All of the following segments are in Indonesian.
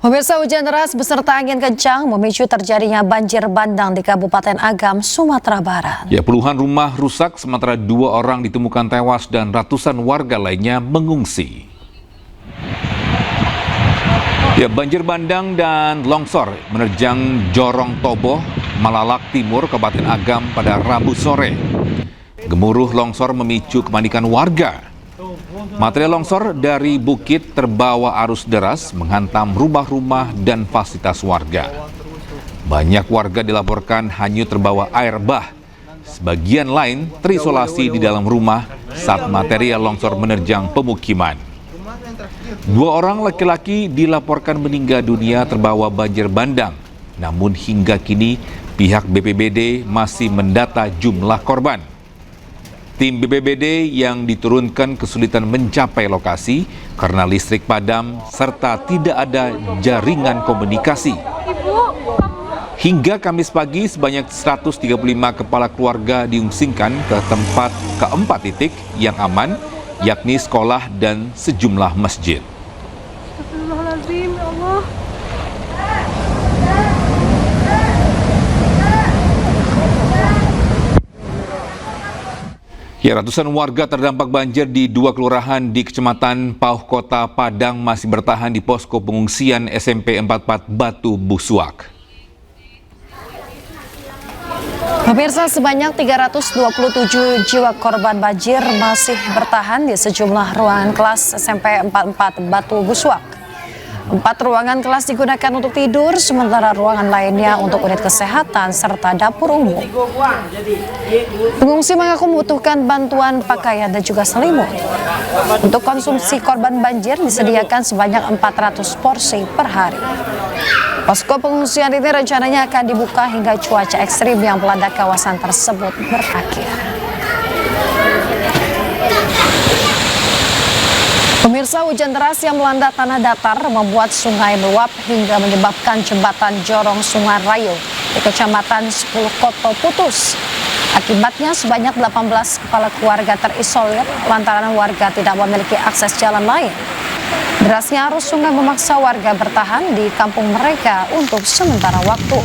Pemirsa, hujan deras beserta angin kencang memicu terjadinya banjir bandang di Kabupaten Agam, Sumatera Barat. Ya, puluhan rumah rusak sementara 2 orang ditemukan tewas dan ratusan warga lainnya mengungsi. Ya, banjir bandang dan longsor menerjang Jorong Tobo, Malalak Timur, Kabupaten Agam pada Rabu sore. Gemuruh longsor memicu kepanikan warga. Material longsor dari bukit terbawa arus deras menghantam rumah-rumah dan fasilitas warga. Banyak warga dilaporkan hanyut terbawa air bah. Sebagian lain terisolasi di dalam rumah saat material longsor menerjang pemukiman. 2 orang laki-laki dilaporkan meninggal dunia terbawa banjir bandang. Namun hingga kini pihak BPBD masih mendata jumlah korban. Tim BPBD yang diturunkan kesulitan mencapai lokasi karena listrik padam serta tidak ada jaringan komunikasi. Hingga Kamis pagi sebanyak 135 kepala keluarga diungsingkan ke tempat keempat titik yang aman, yakni sekolah dan sejumlah masjid. Astagfirullahaladzim, ya Allah. Ya, ratusan warga terdampak banjir di 2 kelurahan di Kecamatan Pauh, Kota Padang masih bertahan di posko pengungsian SMP 44 Batu Busuak. Pemirsa, sebanyak 327 jiwa korban banjir masih bertahan di sejumlah ruangan kelas SMP 44 Batu Busuak. 4 ruangan kelas digunakan untuk tidur, sementara ruangan lainnya untuk unit kesehatan serta dapur umum. Pengungsi mengaku membutuhkan bantuan pakaian dan juga selimut. Untuk konsumsi korban banjir disediakan sebanyak 400 porsi per hari. Posko pengungsian ini rencananya akan dibuka hingga cuaca ekstrim yang melanda kawasan tersebut berakhir. Pemirsa, hujan deras yang melanda tanah datar membuat sungai meluap hingga menyebabkan jembatan Jorong Sungai Rayo di Kecamatan 10 Koto putus. Akibatnya sebanyak 18 kepala keluarga terisolir lantaran warga tidak memiliki akses jalan lain. Derasnya arus sungai memaksa warga bertahan di kampung mereka untuk sementara waktu.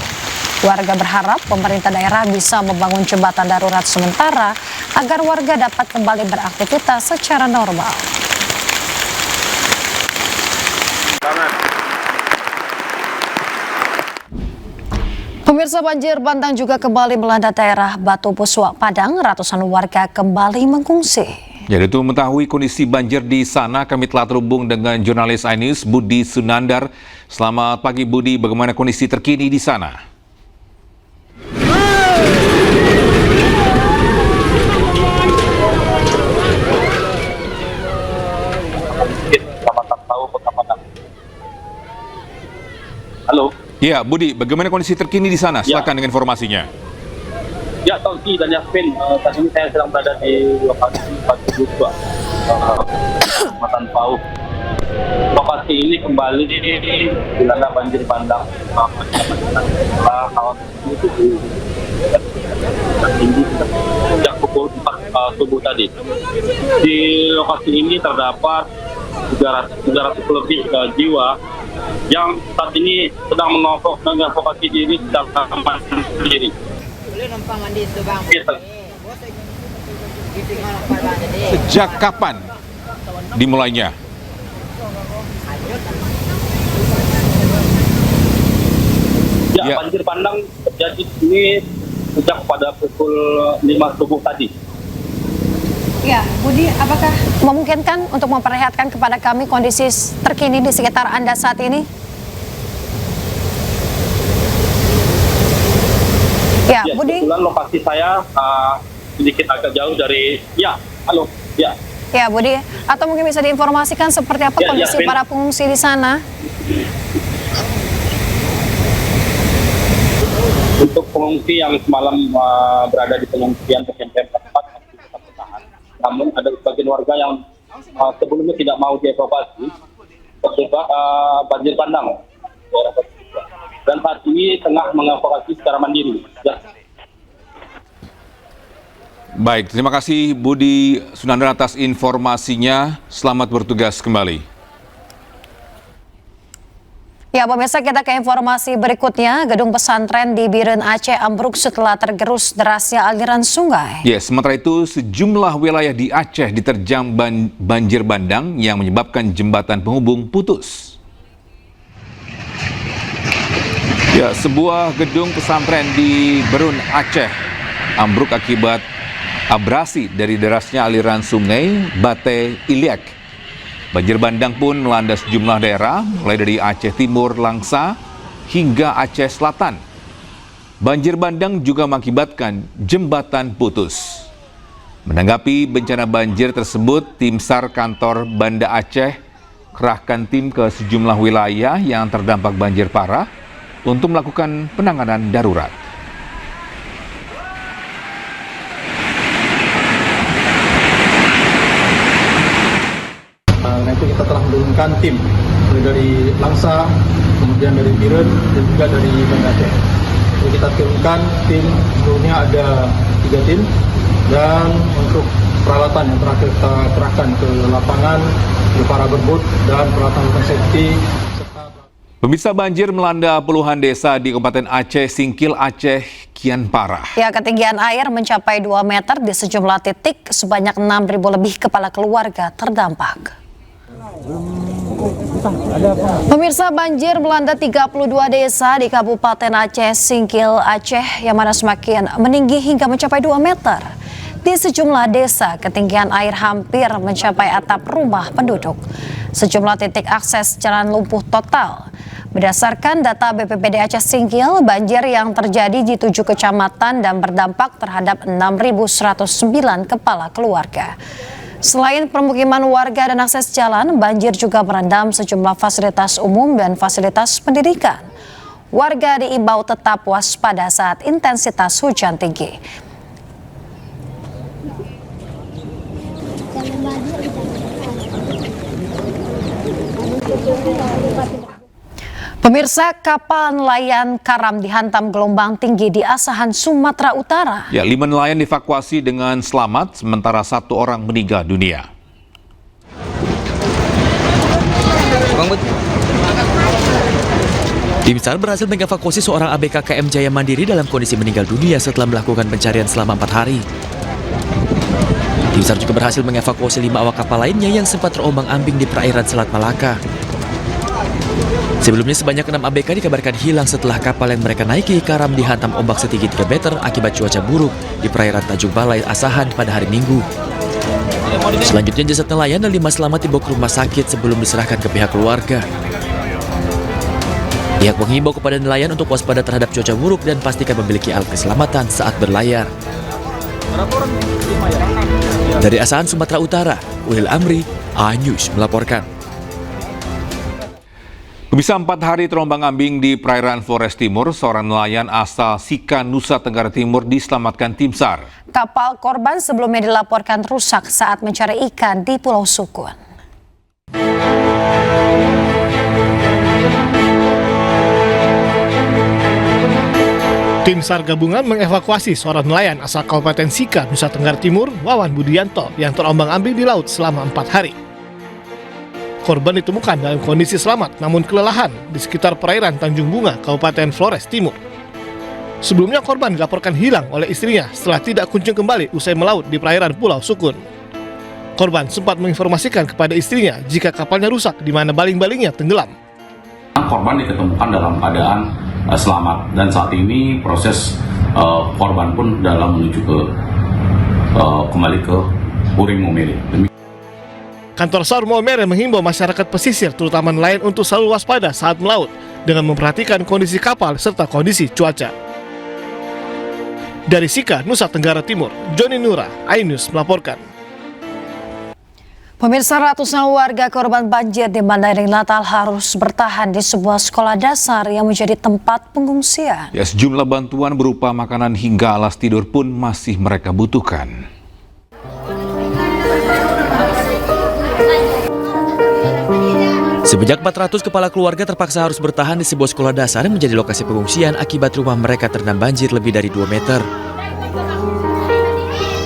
Warga berharap pemerintah daerah bisa membangun jembatan darurat sementara agar warga dapat kembali beraktivitas secara normal. Pemirsa, banjir bandang juga kembali melanda daerah Batu Busuak, Padang. Ratusan warga kembali mengungsi. Jadi untuk mengetahui kondisi banjir di sana, kami telah terhubung dengan jurnalis iNews Budi Sunandar. Selamat pagi Budi, bagaimana kondisi terkini di sana? Halo. Ya, Budi, bagaimana kondisi terkini di sana? Silakan dengan informasinya. Ya, Tauki dan Yasmin, saat ini saya sedang berada di lokasi Batu Busuak, Kecamatan Pauh. Lokasi ini kembali dilanda banjir bandang. Setelah kawasan itu tinggi sejak pukul 4 subuh tadi. Di lokasi ini terdapat 300 lebih jiwa yang saat ini sedang mengevakuasi diri secara mandiri. Sejak kapan dimulainya? Ya, banjir bandang terjadi ini sejak pada pukul 5 subuh tadi. Ya, Budi, apakah memungkinkan untuk memperlihatkan kepada kami kondisi terkini di sekitar Anda saat ini? Ya, Budi. Kebetulan lokasi saya sedikit agak jauh dari, halo. Ya, Budi, atau mungkin bisa diinformasikan seperti apa kondisi para pengungsi di sana? Untuk pengungsi yang semalam berada di pengungsian SMP 44 masih tetap bertahan. Namun ada sebagian warga yang sebelumnya tidak mau dievakuasi terjebak banjir bandang. Dan saat ini tengah mengevakuasi secara mandiri. Ya. Baik, terima kasih Budi Sunandar atas informasinya. Selamat bertugas kembali. Ya, pemirsa, kita ke informasi berikutnya. Gedung pesantren di Biren, Aceh ambruk setelah tergerus derasnya aliran sungai. Ya, sementara itu sejumlah wilayah di Aceh diterjang banjir bandang yang menyebabkan jembatan penghubung putus. Ya, sebuah gedung pesantren di Berun, Aceh ambruk akibat abrasi dari derasnya aliran sungai Bate Iliak. Banjir bandang pun melanda sejumlah daerah, mulai dari Aceh Timur, Langsa, hingga Aceh Selatan. Banjir bandang juga mengakibatkan jembatan putus. Menanggapi bencana banjir tersebut, Tim SAR Kantor Banda Aceh kerahkan tim ke sejumlah wilayah yang terdampak banjir parah untuk melakukan penanganan darurat. Itu kita telah menurunkan tim mulai dari Langsa, kemudian dari Biren, dan juga dari Banda Aceh. Jadi kita turunkan tim, seluruhnya ada 3 tim, dan untuk peralatan yang terakhir kita kerahkan ke lapangan, ke para berbut dan peralatan safety. Pemirsa, banjir melanda puluhan desa di Kabupaten Aceh Singkil, Aceh kian parah. Ya, ketinggian air mencapai 2 meter di sejumlah titik, sebanyak 6.000 lebih kepala keluarga terdampak. Pemirsa, banjir melanda 32 desa di Kabupaten Aceh Singkil, Aceh yang mana semakin meninggi hingga mencapai 2 meter. Di sejumlah desa, ketinggian air hampir mencapai atap rumah penduduk. Sejumlah titik akses jalan lumpuh total. Berdasarkan data BPBD Aceh Singkil, banjir yang terjadi di 7 kecamatan dan berdampak terhadap 6.109 kepala keluarga. Selain permukiman warga dan akses jalan, banjir juga merendam sejumlah fasilitas umum dan fasilitas pendidikan. Warga diimbau tetap waspada saat intensitas hujan tinggi. Pemirsa, kapal nelayan karam dihantam gelombang tinggi di Asahan, Sumatera Utara. Ya, 5 nelayan dievakuasi dengan selamat, sementara 1 orang meninggal dunia. Tim SAR berhasil mengevakuasi seorang ABK KM Jaya Mandiri dalam kondisi meninggal dunia setelah melakukan pencarian selama 4 hari. Tim SAR juga berhasil mengevakuasi 5 awak kapal lainnya yang sempat terombang-ambing di perairan Selat Malaka. Sebelumnya sebanyak 6 ABK dikabarkan hilang setelah kapal yang mereka naiki karam dihantam ombak setinggi 3 meter akibat cuaca buruk di perairan Tanjung Balai, Asahan pada hari Minggu. Selanjutnya jasad nelayan dan 5 selamat dibawa ke rumah sakit sebelum diserahkan ke pihak keluarga. Pihak menghimbau kepada nelayan untuk waspada terhadap cuaca buruk dan pastikan memiliki alat keselamatan saat berlayar. Dari Asahan, Sumatera Utara, Ulil Amri, A-News melaporkan. Bisa 4 hari terombang-ambing di perairan Flores Timur, seorang nelayan asal Sika, Nusa Tenggara Timur diselamatkan tim SAR. Kapal korban sebelumnya dilaporkan rusak saat mencari ikan di Pulau Sukun. Tim SAR gabungan mengevakuasi seorang nelayan asal Kabupaten Sika, Nusa Tenggara Timur, Wawan Budianto, yang terombang-ambing di laut selama 4 hari. Korban ditemukan dalam kondisi selamat namun kelelahan di sekitar perairan Tanjung Bunga, Kabupaten Flores Timur. Sebelumnya korban dilaporkan hilang oleh istrinya setelah tidak kunjung kembali usai melaut di perairan Pulau Sukun. Korban sempat menginformasikan kepada istrinya jika kapalnya rusak di mana baling-balingnya tenggelam. Korban diketemukan dalam keadaan selamat dan saat ini proses korban pun dalam menuju ke kembali ke Uring Momere. Kantor SAR Momere menghimbau masyarakat pesisir terutama nelayan untuk selalu waspada saat melaut dengan memperhatikan kondisi kapal serta kondisi cuaca. Dari Sika, Nusa Tenggara Timur, Joni Nura, A-News melaporkan. Pemirsa, ratusan warga korban banjir di Mandailing Natal harus bertahan di sebuah sekolah dasar yang menjadi tempat pengungsian. Ya, sejumlah bantuan berupa makanan hingga alas tidur pun masih mereka butuhkan. Sebanyak 400 kepala keluarga terpaksa harus bertahan di sebuah sekolah dasar yang menjadi lokasi pengungsian akibat rumah mereka terendam banjir lebih dari 2 meter.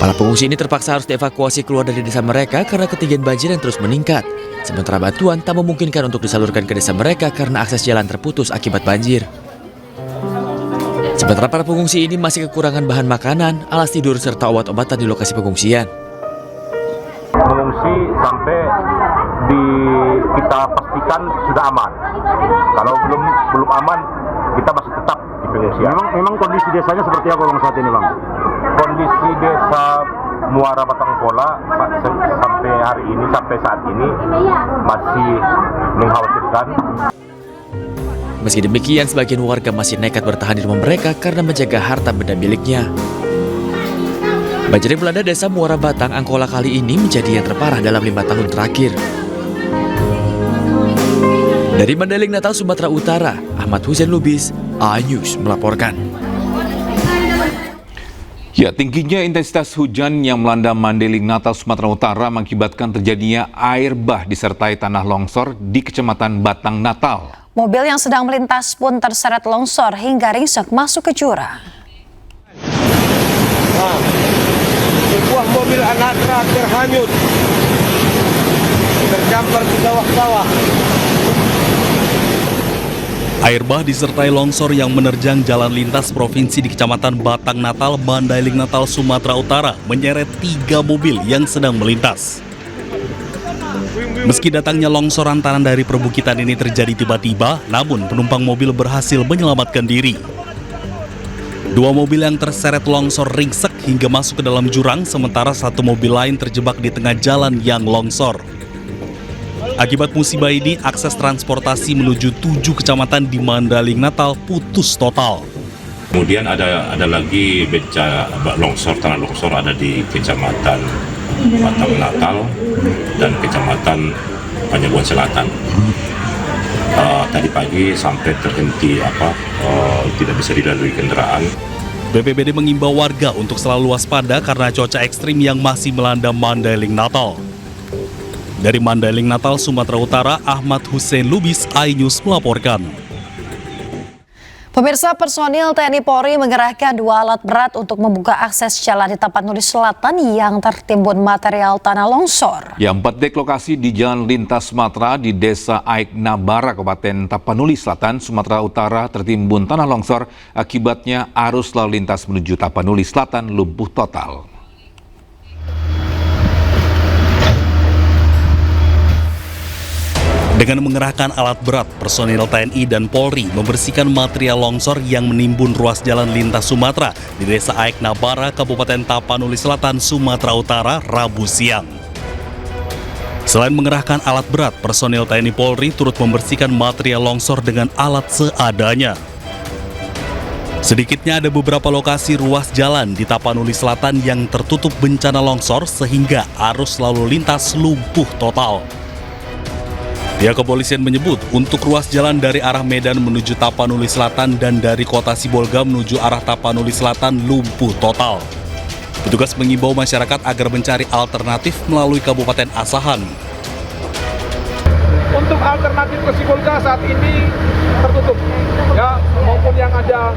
Para pengungsi ini terpaksa harus dievakuasi keluar dari desa mereka karena ketinggian banjir yang terus meningkat, Sementara bantuan tak memungkinkan untuk disalurkan ke desa mereka karena akses jalan terputus akibat banjir. Sementara para pengungsi ini masih kekurangan bahan makanan, alas tidur, serta obat-obatan di lokasi pengungsian. Mengungsi sampai kita pastikan sudah aman. Kalau belum aman, kita masih tetap di pengungsian. Memang kondisi desanya seperti apa Bang saat ini Bang? Kondisi desa Muara Batang Pola sampai hari ini, sampai saat ini masih mengkhawatirkan. Meski demikian, sebagian warga masih nekat bertahan di rumah mereka karena menjaga harta benda miliknya. Banjir yang melanda desa Muara Batang, Angkola kali ini menjadi yang terparah dalam 5 tahun terakhir. Dari Mandailing Natal, Sumatera Utara, Ahmad Hussein Lubis, iNews melaporkan. Ya, tingginya intensitas hujan yang melanda Mandailing Natal, Sumatera Utara mengakibatkan terjadinya air bah disertai tanah longsor di Kecamatan Batang Natal. Mobil yang sedang melintas pun terseret longsor hingga ringsek masuk ke jurang. Sebuah mobil Anatra terhanyut, tercampur ke sawah-sawah. Air bah disertai longsor yang menerjang jalan lintas provinsi di Kecamatan Batang Natal, Mandailing Natal, Sumatera Utara menyeret 3 mobil yang sedang melintas. Meski datangnya longsoran tanah dari perbukitan ini terjadi tiba-tiba, namun penumpang mobil berhasil menyelamatkan diri. 2 mobil yang terseret longsor ringsek hingga masuk ke dalam jurang, sementara 1 mobil lain terjebak di tengah jalan yang longsor. Akibat musibah ini, akses transportasi menuju 7 kecamatan di Mandailing Natal putus total. Kemudian ada lagi longsor, tanah longsor ada di Kecamatan Batang Natal dan Kecamatan Panjabuan Selatan. Tadi pagi sampai terhenti tidak bisa dilalui kendaraan. BPBD mengimbau warga untuk selalu waspada karena cuaca ekstrim yang masih melanda Mandailing Natal. Dari Mandailing Natal, Sumatera Utara, Ahmad Hussein Lubis, iNews melaporkan. Pemirsa, personil TNI Polri mengerahkan 2 alat berat untuk membuka akses jalan di Tapanuli Selatan yang tertimbun material tanah longsor. Ya, 4 dek lokasi di Jalan Lintas Sumatera di Desa Aik Nabara, Kabupaten Tapanuli Selatan, Sumatera Utara tertimbun tanah longsor. Akibatnya arus lalu lintas menuju Tapanuli Selatan lumpuh total. Dengan mengerahkan alat berat, personil TNI dan Polri membersihkan material longsor yang menimbun ruas jalan lintas Sumatera di Desa Aik Nabara, Kabupaten Tapanuli Selatan, Sumatera Utara, Rabu siang. Selain mengerahkan alat berat, personil TNI Polri turut membersihkan material longsor dengan alat seadanya. Sedikitnya ada beberapa lokasi ruas jalan di Tapanuli Selatan yang tertutup bencana longsor sehingga arus lalu lintas lumpuh total. Pihak kepolisian menyebut untuk ruas jalan dari arah Medan menuju Tapanuli Selatan dan dari kota Sibolga menuju arah Tapanuli Selatan lumpuh total. Petugas mengimbau masyarakat agar mencari alternatif melalui Kabupaten Asahan. Untuk alternatif ke Sibolga saat ini tertutup, ya, maupun yang ada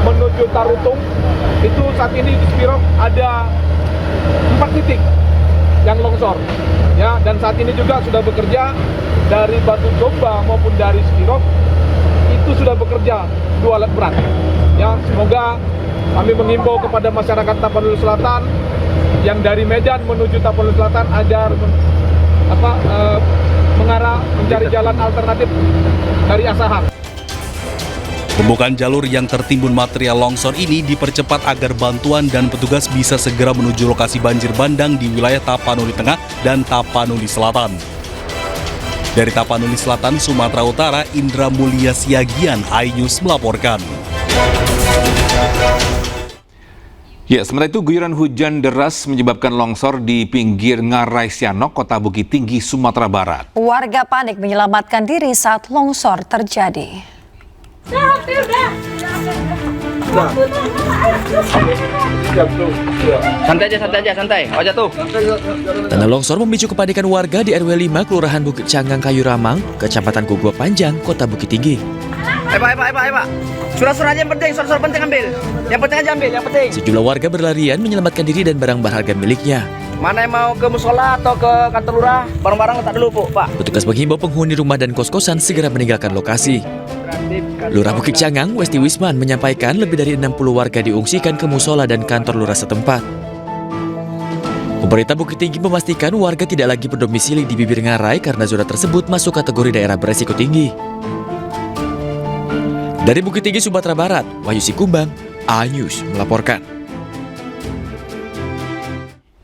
menuju Tarutung itu saat ini di Spirok ada 4 titik yang longsor, ya, dan saat ini juga sudah bekerja dari Batu Domba maupun dari Spirok itu sudah bekerja 2 alat berat. Ya, semoga kami mengimbau kepada masyarakat Tapanuli Selatan yang dari Medan menuju Tapanuli Selatan agar mengarah mencari jalan alternatif dari Asahan. Pembukaan jalur yang tertimbun material longsor ini dipercepat agar bantuan dan petugas bisa segera menuju lokasi banjir bandang di wilayah Tapanuli Tengah dan Tapanuli Selatan. Dari Tapanuli Selatan, Sumatera Utara, Indra Mulia Siagian, iNews melaporkan. Ya, sementara itu guyuran hujan deras menyebabkan longsor di pinggir Ngarai Sianok, Kota Bukit Tinggi, Sumatera Barat. Warga panik menyelamatkan diri saat longsor terjadi. Santai. Oh, jatuh. Tanah longsor memicu kepanikan warga di RW 5 Kelurahan Bukit Canggang Kayu Ramang, Kecamatan Gugua Panjang, Kota Bukit Tinggi. Pak. Surat-surat aja yang penting, surat-surat penting ambil. Yang penting aja ambil, yang penting. Sejumlah warga berlarian menyelamatkan diri dan barang berharga miliknya. Mana yang mau ke musola atau ke kantor lurah, barang-barang letak dulu, Bu, Pak. Petugas menghimbau penghuni rumah dan kos-kosan segera meninggalkan lokasi. Lurah Bukit Cangang, Westi Wisman, menyampaikan lebih dari 60 warga diungsikan ke musola dan kantor lurah setempat. Pemerintah Bukit Tinggi memastikan warga tidak lagi berdomisili di bibir ngarai karena zona tersebut masuk kategori daerah beresiko tinggi. Dari Bukit Tinggi, Sumatera Barat, Wahyu Sikumbang, A News melaporkan.